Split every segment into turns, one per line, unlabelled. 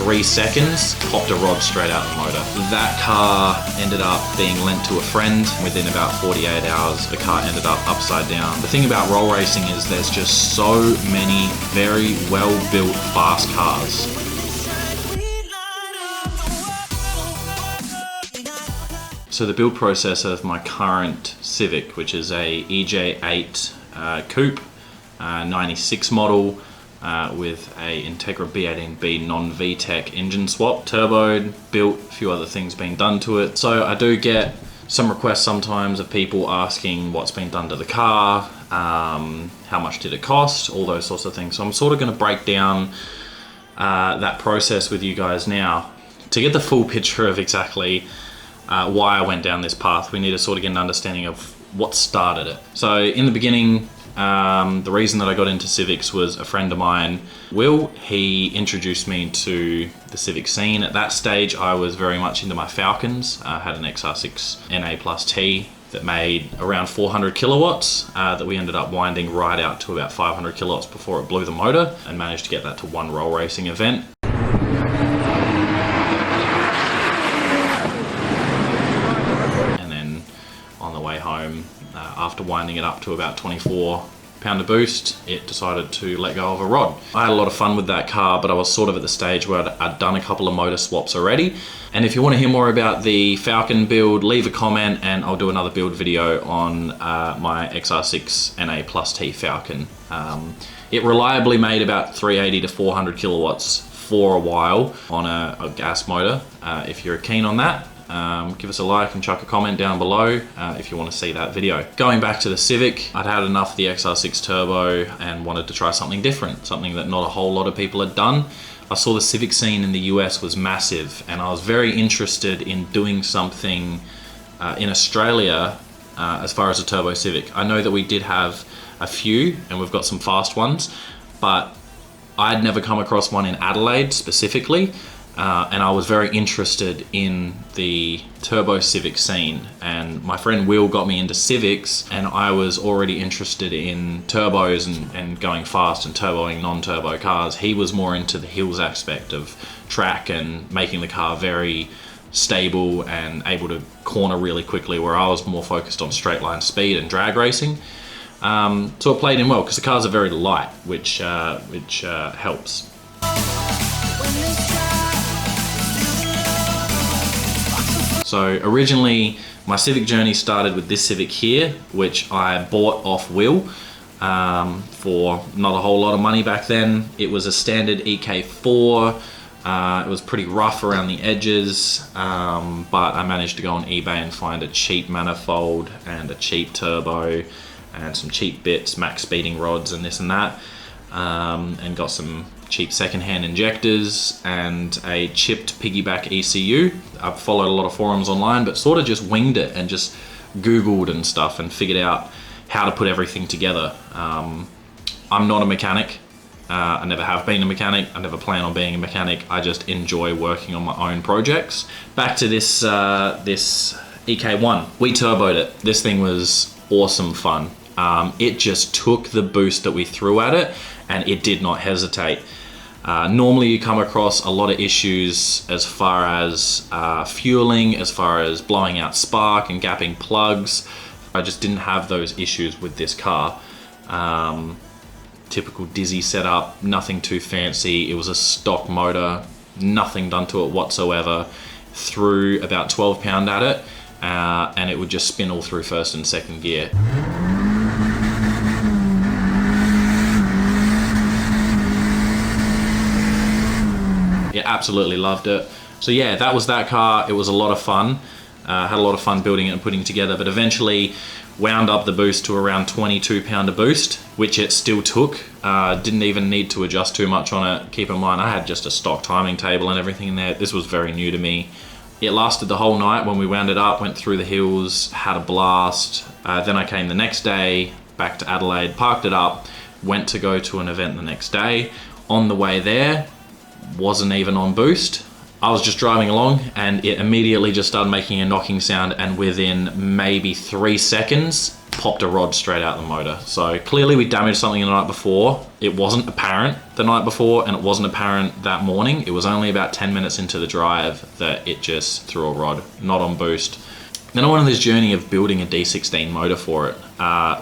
3 seconds, popped a rod straight out the motor. That car ended up being lent to a friend. Within about 48 hours, the car ended up upside down. The thing about roll racing is there's just so many very well-built, fast cars. So the build process of my current Civic, which is a EJ8 coupe, 96 model, with a Integra B18B non-VTEC engine swap, turboed, built, a few other things being done to it. So I do get some requests sometimes of people asking what's been done to the car, how much did it cost, all those sorts of things. So I'm sort of going to break down that process with you guys now. To get the full picture of exactly why I went down this path, we need to sort of get an understanding of what started it. So in the beginning, the reason that I got into Civics was a friend of mine, Will. He introduced me to the Civic scene. At that stage, I was very much into my Falcons. I had an XR6 NA Plus T that made around 400 kilowatts that we ended up winding right out to about 500 kilowatts before it blew the motor, and managed to get that to one roll racing event. Home, after winding it up to about 24 pounder boost, it decided to let go of a rod. I had a lot of fun with that car, but I was sort of at the stage where I'd done a couple of motor swaps already. And if you want to hear more about the Falcon build, leave a comment and I'll do another build video on my XR6 NA Plus T Falcon. It reliably made about 380 to 400 kilowatts for a while on a gas motor. If you're keen on that, give us a like and chuck a comment down below if you want to see that video. Going back to the Civic, I'd had enough of the XR6 Turbo and wanted to try something different, something that not a whole lot of people had done. I saw the Civic scene in the US was massive, and I was very interested in doing something in Australia as far as a Turbo Civic. I know that we did have a few, and we've got some fast ones, but I'd never come across one in Adelaide specifically. And I was very interested in the Turbo Civic scene, and my friend Will got me into Civics, and I was already interested in turbos and going fast and turboing non-turbo cars. He was more into the hills aspect of track and making the car very stable and able to corner really quickly, where I was more focused on straight line speed and drag racing. So it played in well because the cars are very light, which helps. So originally, my Civic journey started with this Civic here, which I bought off Will for not a whole lot of money back then. It was a standard EK4. It was pretty rough around the edges, but I managed to go on eBay and find a cheap manifold and a cheap turbo and some cheap bits, max speeding rods and this and that, and got some cheap secondhand injectors and a chipped piggyback ECU. I've followed a lot of forums online, but sort of just winged it and just Googled and stuff and figured out how to put everything together. I'm not a mechanic. I never have been a mechanic. I never plan on being a mechanic. I just enjoy working on my own projects. Back to this EK1. We turboed it. This thing was awesome fun. It just took the boost that we threw at it, and it did not hesitate. Normally you come across a lot of issues as far as fueling, as far as blowing out spark and gapping plugs. I just didn't have those issues with this car. Typical Dizzy setup, nothing too fancy. It was a stock motor, nothing done to it whatsoever. Threw about 12 pound at it, and it would just spin all through first and second gear. Yeah, absolutely loved it. So yeah, that was that car. It was a lot of fun. Had a lot of fun building it and putting it together, but eventually wound up the boost to around 22 pounder boost, which it still took. Didn't even need to adjust too much on it. Keep in mind, I had just a stock timing table and everything in there. This was very new to me. It lasted the whole night when we wound it up, went through the hills, had a blast. Then I came the next day back to Adelaide, parked it up, went to go to an event the next day. On the way there, wasn't even on boost. I was just driving along and it immediately just started making a knocking sound, and within maybe 3 seconds, popped a rod straight out the motor. So clearly we damaged something the night before. It wasn't apparent the night before, and it wasn't apparent that morning. It was only about 10 minutes into the drive that it just threw a rod, not on boost. Then I went on this journey of building a D16 motor for it,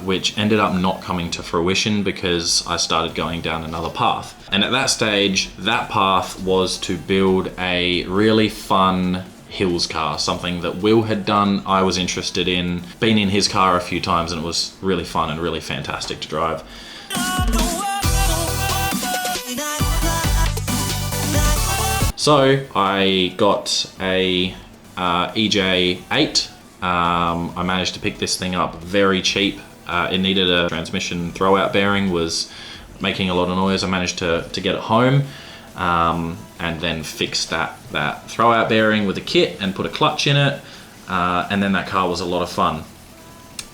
which ended up not coming to fruition because I started going down another path. And at that stage, that path was to build a really fun hills car, something that Will had done, I was interested in, been in his car a few times, and it was really fun and really fantastic to drive. So I got a EJ8. I managed to pick this thing up very cheap. It needed a transmission throwout bearing, was making a lot of noise. I managed to get it home and then fix that throwout bearing with a kit and put a clutch in it. And then that car was a lot of fun.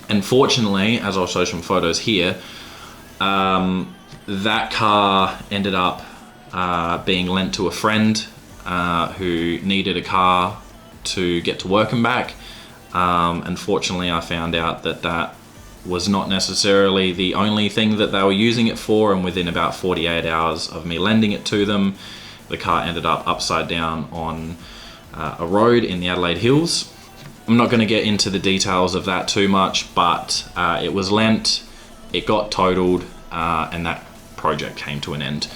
Unfortunately, as I'll show some photos here, that car ended up being lent to a friend who needed a car to get to work and back. Unfortunately, I found out that was not necessarily the only thing that they were using it for, and within about 48 hours of me lending it to them, the car ended up upside down on a road in the Adelaide Hills. I'm not going to get into the details of that too much, but it was lent, it got totaled, and that project came to an end.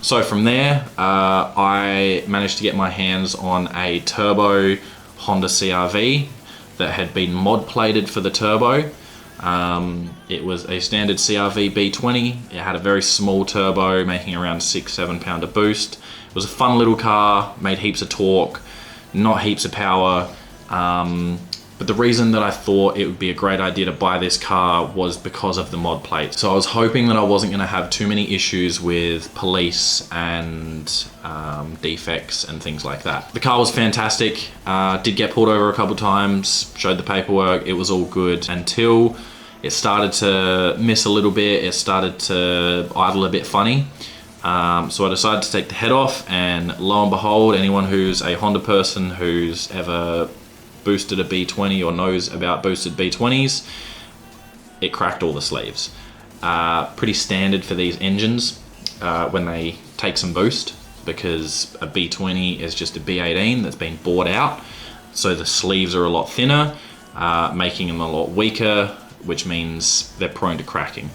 So from there, I managed to get my hands on a turbo Honda CRV that had been mod plated for the turbo. It was a standard CRV B20. It had a very small turbo, making around 6-7 pounder boost. It was a fun little car, made heaps of torque, not heaps of power. But the reason that I thought it would be a great idea to buy this car was because of the mod plate. So I was hoping that I wasn't going to have too many issues with police and defects and things like that. The car was fantastic. Did get pulled over a couple times, showed the paperwork, it was all good until it started to miss a little bit. It started to idle a bit funny. So I decided to take the head off, and lo and behold, anyone who's a Honda person who's ever boosted a B20 or knows about boosted B20s, it cracked all the sleeves. Pretty standard for these engines when they take some boost, because a B20 is just a B18 that's been bored out, so the sleeves are a lot thinner, making them a lot weaker, which means they're prone to cracking.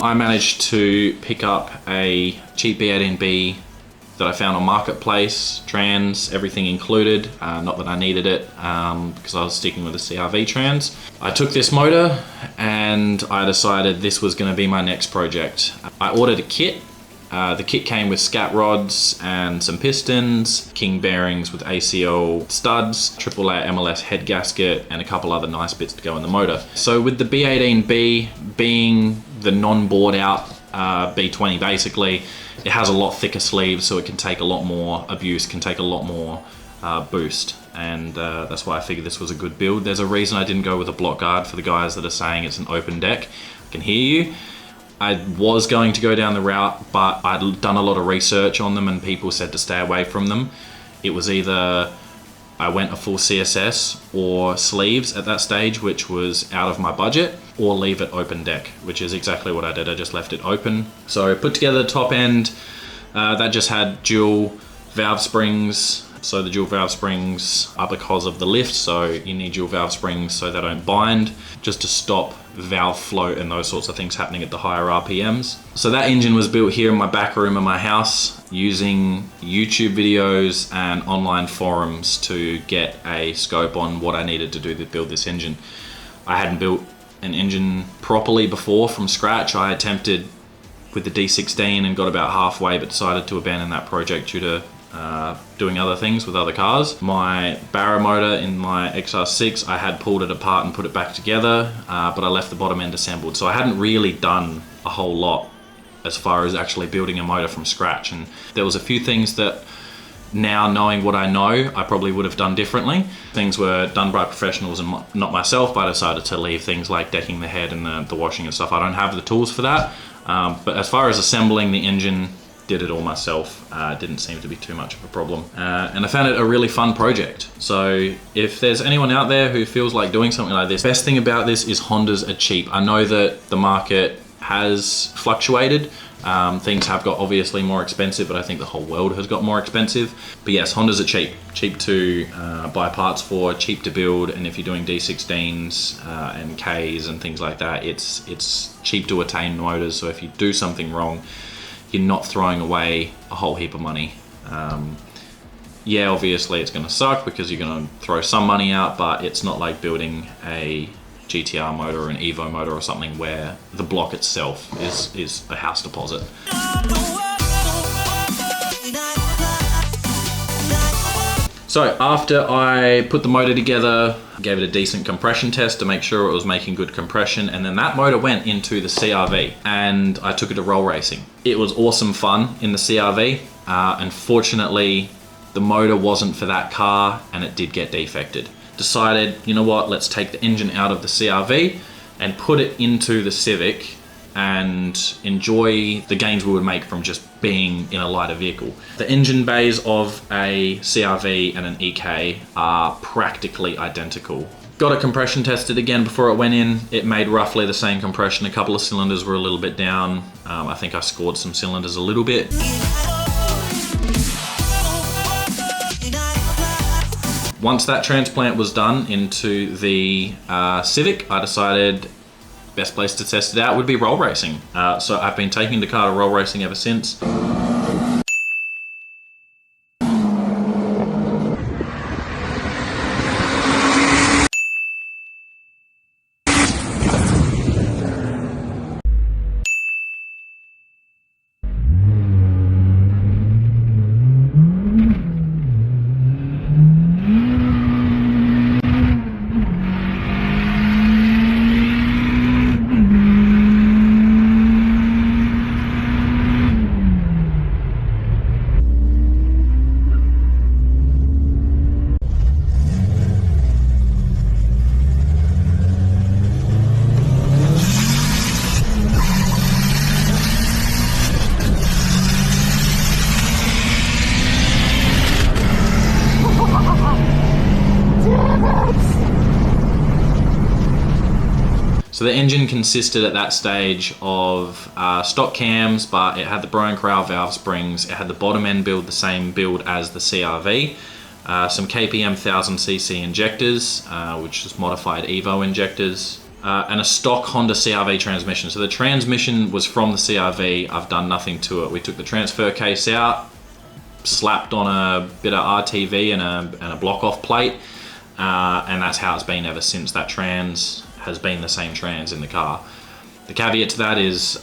I managed to pick up a cheap B18B that I found on Marketplace, trans, everything included. Not that I needed it because I was sticking with the CRV trans. I took this motor and I decided this was going to be my next project. I ordered a kit. The kit came with scat rods and some pistons, king bearings with ACL studs, AAA MLS head gasket, and a couple other nice bits to go in the motor. So with the B18B being the non-bored out B20 basically, it has a lot thicker sleeves, so it can take a lot more abuse, can take a lot more boost, and that's why I figured this was a good build. There's a reason I didn't go with a block guard for the guys that are saying it's an open deck. I can hear you. I was going to go down the route, but I'd done a lot of research on them and people said to stay away from them. It was either I went a full CSS or sleeves at that stage, which was out of my budget, or leave it open deck, which is exactly what I did. I just left it open. So I put together the top end. That just had dual valve springs. So the dual valve springs are because of the lift, so you need dual valve springs so they don't bind, just to stop valve float and those sorts of things happening at the higher RPMs. So that engine was built here in my back room of my house using YouTube videos and online forums to get a scope on what I needed to do to build this engine. I hadn't built an engine properly before from scratch. I attempted with the D16 and got about halfway, but decided to abandon that project due to doing other things with other cars. My Barra motor in my XR6, I had pulled it apart and put it back together, but I left the bottom end assembled. So I hadn't really done a whole lot as far as actually building a motor from scratch. And there was a few things that Now, knowing what I know, I probably would have done differently. Things were done by professionals and not myself, but I decided to leave things like decking the head and the washing and stuff. I don't have the tools for that. But as far as assembling the engine, did it all myself. Didn't seem to be too much of a problem. And I found it a really fun project. So if there's anyone out there who feels like doing something like this, best thing about this is Hondas are cheap. I know that the market has fluctuated. Things have got obviously more expensive, but I think the whole world has got more expensive. But yes, Hondas are cheap. Cheap to buy parts for, cheap to build, and if you're doing D16s and Ks and things like that, it's cheap to attain motors. So if you do something wrong, you're not throwing away a whole heap of money. Yeah, obviously it's going to suck because you're going to throw some money out, but it's not like building a GTR motor or an Evo motor or something where the block itself is a house deposit. So after I put the motor together, gave it a decent compression test to make sure it was making good compression, and then that motor went into the CRV and I took it to roll racing. It was awesome fun in the CRV. Unfortunately, the motor wasn't for that car and it did get defected. Decided, you know what, let's take the engine out of the CRV and put it into the Civic and enjoy the gains we would make from just being in a lighter vehicle. The engine bays of a CRV and an EK are practically identical. Got it compression tested again before it went in. It made roughly the same compression. A couple of cylinders were a little bit down. I think I scored some cylinders a little bit. Once that transplant was done into the Civic, I decided best place to test it out would be roll racing. So I've been taking the car to roll racing ever since. So the engine consisted at that stage of stock cams, but it had the Brown Corral valve springs. It had the bottom end build, the same build as the CRV. Some KPM 1000cc injectors, which is modified Evo injectors, and a stock Honda CRV transmission. So the transmission was from the CRV. I've done nothing to it. We took the transfer case out, slapped on a bit of RTV and a block off plate, and that's how it's been ever since. That trans has been the same trans in the car. The caveat to that is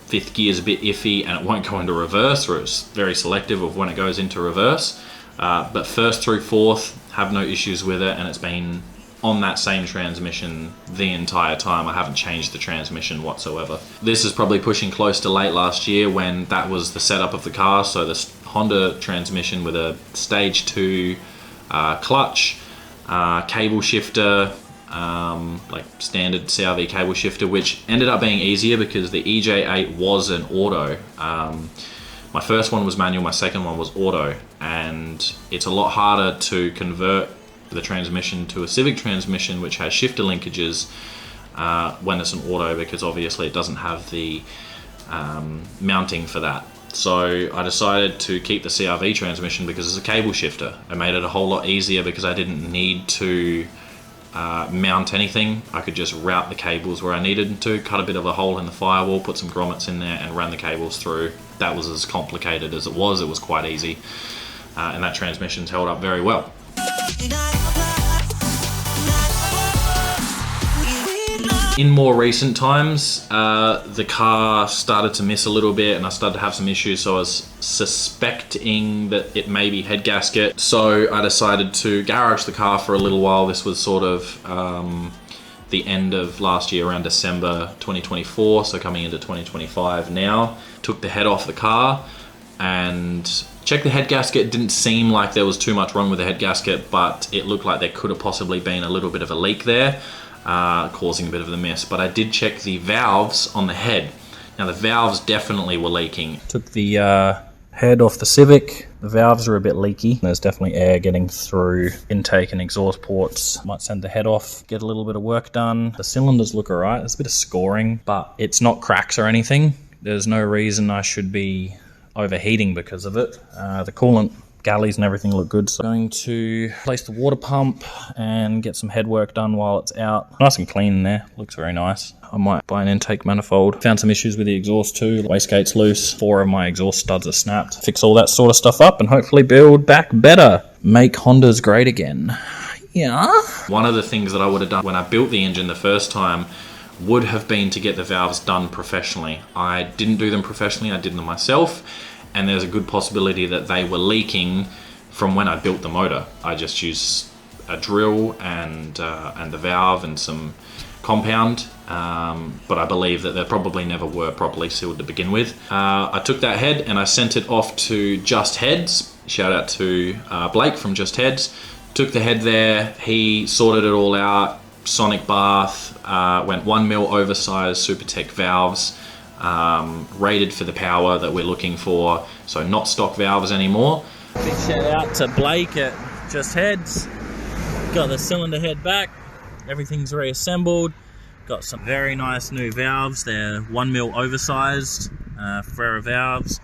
fifth gear is a bit iffy and it won't go into reverse, or it's very selective of when it goes into reverse. But first through fourth, have no issues with it, and it's been on that same transmission the entire time. I haven't changed the transmission whatsoever. This is probably pushing close to late last year when that was the setup of the car. So this Honda transmission with a stage 2 clutch, cable shifter, like standard CRV cable shifter, which ended up being easier because the EJ8 was an auto. My first one was manual, my second one was auto, and it's a lot harder to convert the transmission to a Civic transmission which has shifter linkages when it's an auto, because obviously it doesn't have the mounting for that. So I decided to keep the CRV transmission because it's a cable shifter. It made it a whole lot easier because I didn't need to mount anything. I could just route the cables where I needed to, cut a bit of a hole in the firewall, put some grommets in there and ran the cables through. That was as complicated as it was quite easy, and that transmission's held up very well. In more recent times, the car started to miss a little bit and I started to have some issues, so I was suspecting that it may be head gasket. So I decided to garage the car for a little while. This was sort of the end of last year, around December 2024, so coming into 2025 now. Took the head off the car and Checked the head gasket, didn't seem like there was too much wrong with the head gasket, but it looked like there could have possibly been a little bit of a leak there, causing a bit of the mess. But I did check the valves on the head. Now the valves definitely were leaking. Took the head off the Civic. The valves are a bit leaky. There's definitely air getting through intake and exhaust ports. Might send the head off, get a little bit of work done. The cylinders look alright. There's a bit of scoring, but it's not cracks or anything. There's no reason I should be overheating because of it. The coolant galleys and everything look good, so I'm going to place the water pump and get some head work done while it's out. Nice and clean in there, looks very nice. I might buy an intake manifold. Found some issues with the exhaust too. The wastegate's loose, 4 of my exhaust studs are snapped. Fix all that sort of stuff up and hopefully build back better. Make Hondas great again. Yeah. One of the things that I would have done when I built the engine the first time would have been to get the valves done professionally. I didn't do them professionally, I did them myself, and there's a good possibility that they were leaking from when I built the motor. I just used a drill and the valve and some compound, but I believe that they probably never were properly sealed to begin with. I took that head and I sent it off to Just Heads. Shout out to Blake from Just Heads. Took the head there, he sorted it all out, sonic bath, went 1 mil oversized Supertech valves, rated for the power that we're looking for, so not stock valves anymore. Big shout out to Blake at Just Heads. Got the cylinder head back, everything's reassembled, got some very nice new valves. They're 1 mil oversized Ferrera valves.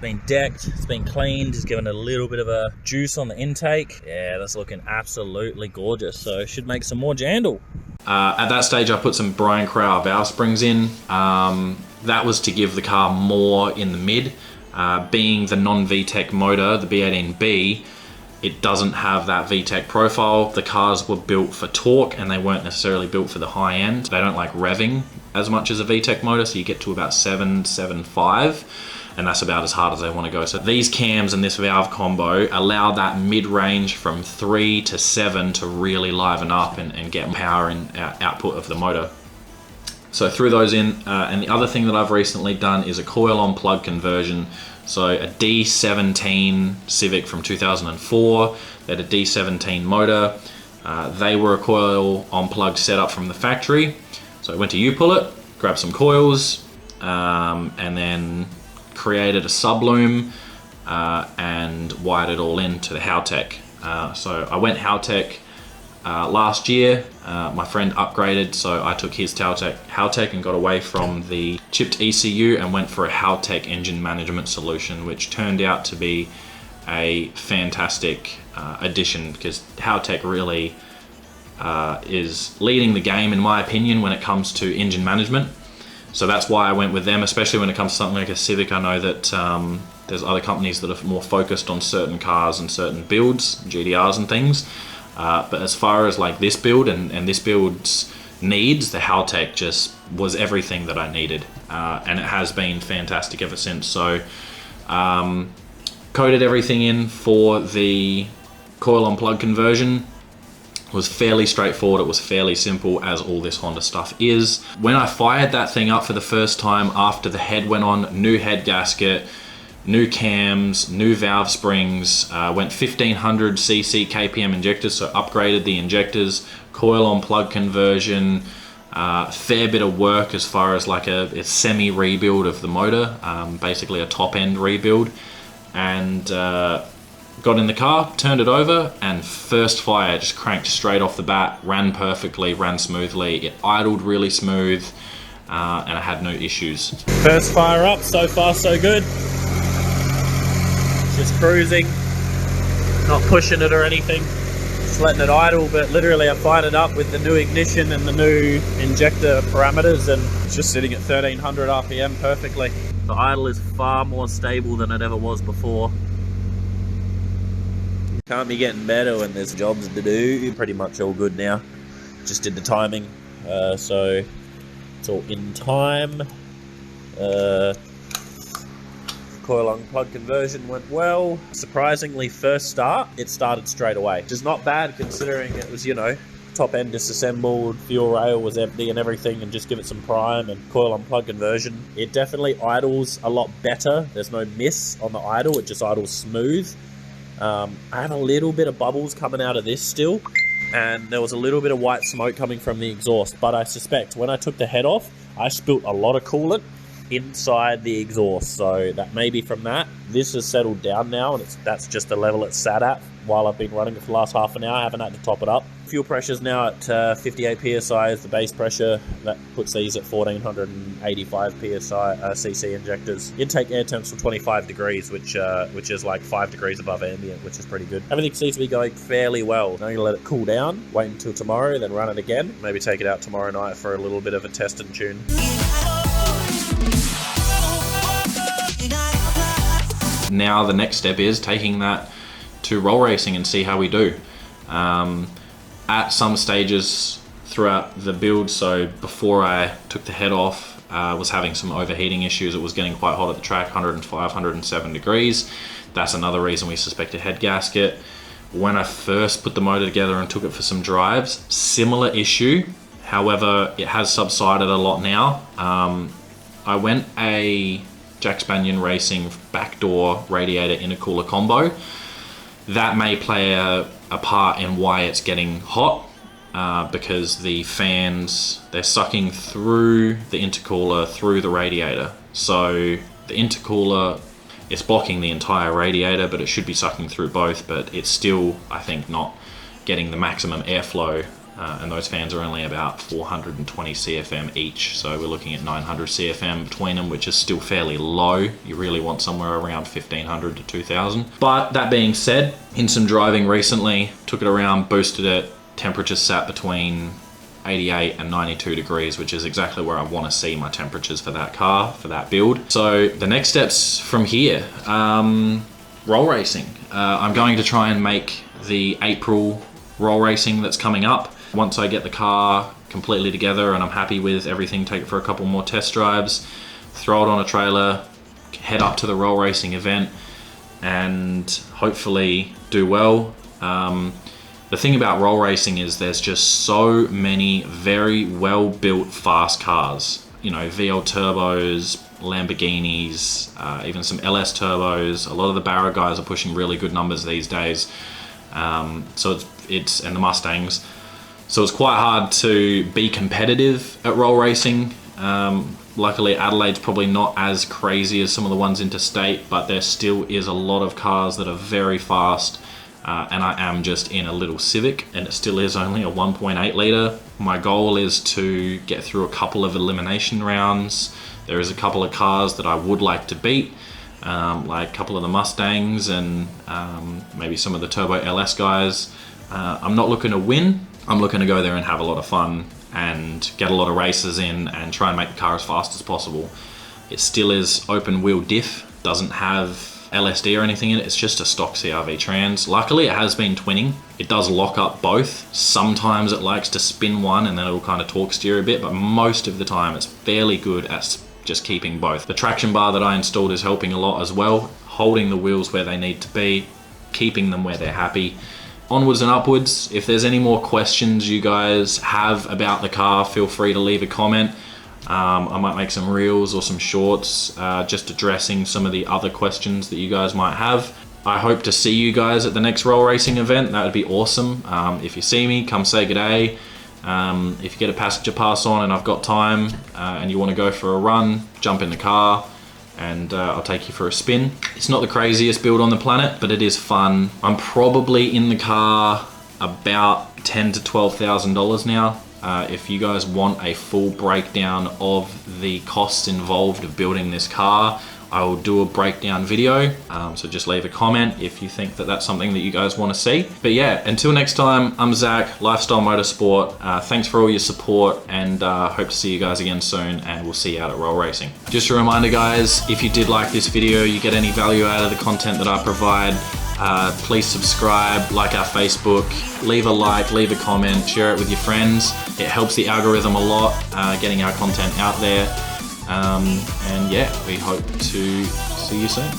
Been decked, it's been cleaned, just given it a little bit of a juice on the intake. Yeah, that's looking absolutely gorgeous, so should make some more jandle. At that stage I put some Brian Crower valve springs in. That was to give the car more in the mid. Being the non-VTEC motor, the B18B, it doesn't have that VTEC profile. The cars were built for torque and they weren't necessarily built for the high end. They don't like revving as much as a VTEC motor, so you get to about 7.5. And that's about as hard as they want to go. So these cams and this valve combo allow that mid-range from 3 to 7 to really liven up and get power and output of the motor. So threw those in, and the other thing that I've recently done is a coil on plug conversion. So a D17 Civic from 2004, they had a D17 motor. They were a coil on plug setup from the factory. So I went to U-Pull-It, grabbed some coils, and then created a subloom and wired it all into the Haltech. So I went Haltech last year. My friend upgraded, so I took his Haltech and got away from the chipped ECU and went for a Haltech engine management solution, which turned out to be a fantastic addition, because Haltech really is leading the game in my opinion when it comes to engine management. So that's why I went with them, especially when it comes to something like a Civic. I know that there's other companies that are more focused on certain cars and certain builds, GDRs and things. But as far as like this build and this build's needs, the Haltech just was everything that I needed. And it has been fantastic ever since. So coded everything in for the coil on plug conversion. Was fairly straightforward, it was fairly simple, as all this Honda stuff is. When I fired that thing up for the first time after the head went on, new head gasket, new cams, new valve springs, went 1500 cc KPM injectors, so upgraded the injectors, coil on plug conversion, fair bit of work as far as like a semi rebuild of the motor, basically a top end rebuild, and got in the car, turned it over, and first fire just cranked straight off the bat, ran perfectly, ran smoothly, it idled really smooth, and I had no issues. First fire up, so far so good. Just cruising, not pushing it or anything, just letting it idle, but literally I fired it up with the new ignition and the new injector parameters, and it's just sitting at 1300 RPM perfectly. The idle is far more stable than it ever was before. Can't be getting better when there's jobs to do. Pretty much all good now. Just did the timing, so it's all in time. Coil on plug conversion went well. Surprisingly, first start, it started straight away. Which is not bad considering it was, you know,
top end disassembled, fuel rail was empty and everything, and just give it some prime and coil unplug conversion. It definitely idles a lot better. There's no miss on the idle, it just idles smooth. I have a little bit of bubbles coming out of this still, and there was a little bit of white smoke coming from the exhaust, but I suspect when I took the head off, I spilt a lot of coolant inside the exhaust, so that may be from that. This has settled down now, and that's just the level it's sat at while I've been running it for the last half an hour. I haven't had to top it up. Fuel pressure's now at 58 psi is the base pressure. That puts these at 1485 psi cc injectors. Intake air temps for 25 degrees, which is like 5 degrees above ambient, which is pretty good. Everything seems to be going fairly well. I'm going to let it cool down, wait until tomorrow, then run it again. Maybe take it out tomorrow night for a little bit of a test and tune.
Now the next step is taking that to roll racing and see how we do. At some stages throughout the build, so before I took the head off, I was having some overheating issues. It was getting quite hot at the track, 105, 107 degrees. That's another reason we suspect a head gasket. When I first put the motor together and took it for some drives, similar issue. However, it has subsided a lot now. I went a Jack Spanion Racing backdoor radiator intercooler combo. That may play a part in why it's getting hot, because the fans, they're sucking through the intercooler through the radiator. So the intercooler is blocking the entire radiator, but it should be sucking through both, but it's still, I think, not getting the maximum airflow. And those fans are only about 420 CFM each, so we're looking at 900 CFM between them, which is still fairly low. You really want somewhere around 1500 to 2000. But that being said, in some driving recently, took it around, boosted it, temperatures sat between 88 and 92 degrees, which is exactly where I want to see my temperatures for that car, for that build. So the next steps from here, roll racing. I'm going to try and make the April roll racing that's coming up. Once I get the car completely together and I'm happy with everything, take it for a couple more test drives, throw it on a trailer, head up to the roll racing event, and hopefully do well. The thing about roll racing is there's just so many very well built fast cars. You know, VL turbos, Lamborghinis, even some LS turbos. A lot of the Barra guys are pushing really good numbers these days. So it's and the Mustangs. So it's quite hard to be competitive at roll racing. Luckily Adelaide's probably not as crazy as some of the ones interstate, but there still is a lot of cars that are very fast. And I am just in a little Civic, and it still is only a 1.8 litre. My goal is to get through a couple of elimination rounds. There is a couple of cars that I would like to beat, like a couple of the Mustangs and maybe some of the Turbo LS guys. I'm not looking to win. I'm looking to go there and have a lot of fun and get a lot of races in and try and make the car as fast as possible. It still is open wheel diff, doesn't have LSD or anything in it, it's just a stock CRV trans. Luckily it has been twinning. It does lock up both. Sometimes it likes to spin one and then it'll kind of torque steer a bit, but most of the time it's fairly good at just keeping both. The traction bar that I installed is helping a lot as well, holding the wheels where they need to be, keeping them where they're happy. Onwards and upwards. If there's any more questions you guys have about the car, feel free to leave a comment. I might make some reels or some shorts just addressing some of the other questions that you guys might have. I hope to see you guys at the next roll racing event. That would be awesome. If you see me, come say g'day. If you get a passenger pass on and I've got time and you want to go for a run, jump in the car and I'll take you for a spin. It's not the craziest build on the planet, but it is fun. I'm probably in the car about $10,000 to $12,000 now. If you guys want a full breakdown of the costs involved of building this car, I will do a breakdown video. So just leave a comment if you think that that's something that you guys want to see. But yeah, until next time, I'm Zach, Lifestyle Motorsport. Thanks for all your support and hope to see you guys again soon, and we'll see you out at roll racing. Just a reminder guys, if you did like this video, you get any value out of the content that I provide, please subscribe, like our Facebook, leave a like, leave a comment, share it with your friends. It helps the algorithm a lot, getting our content out there. And yeah, we hope to see you soon.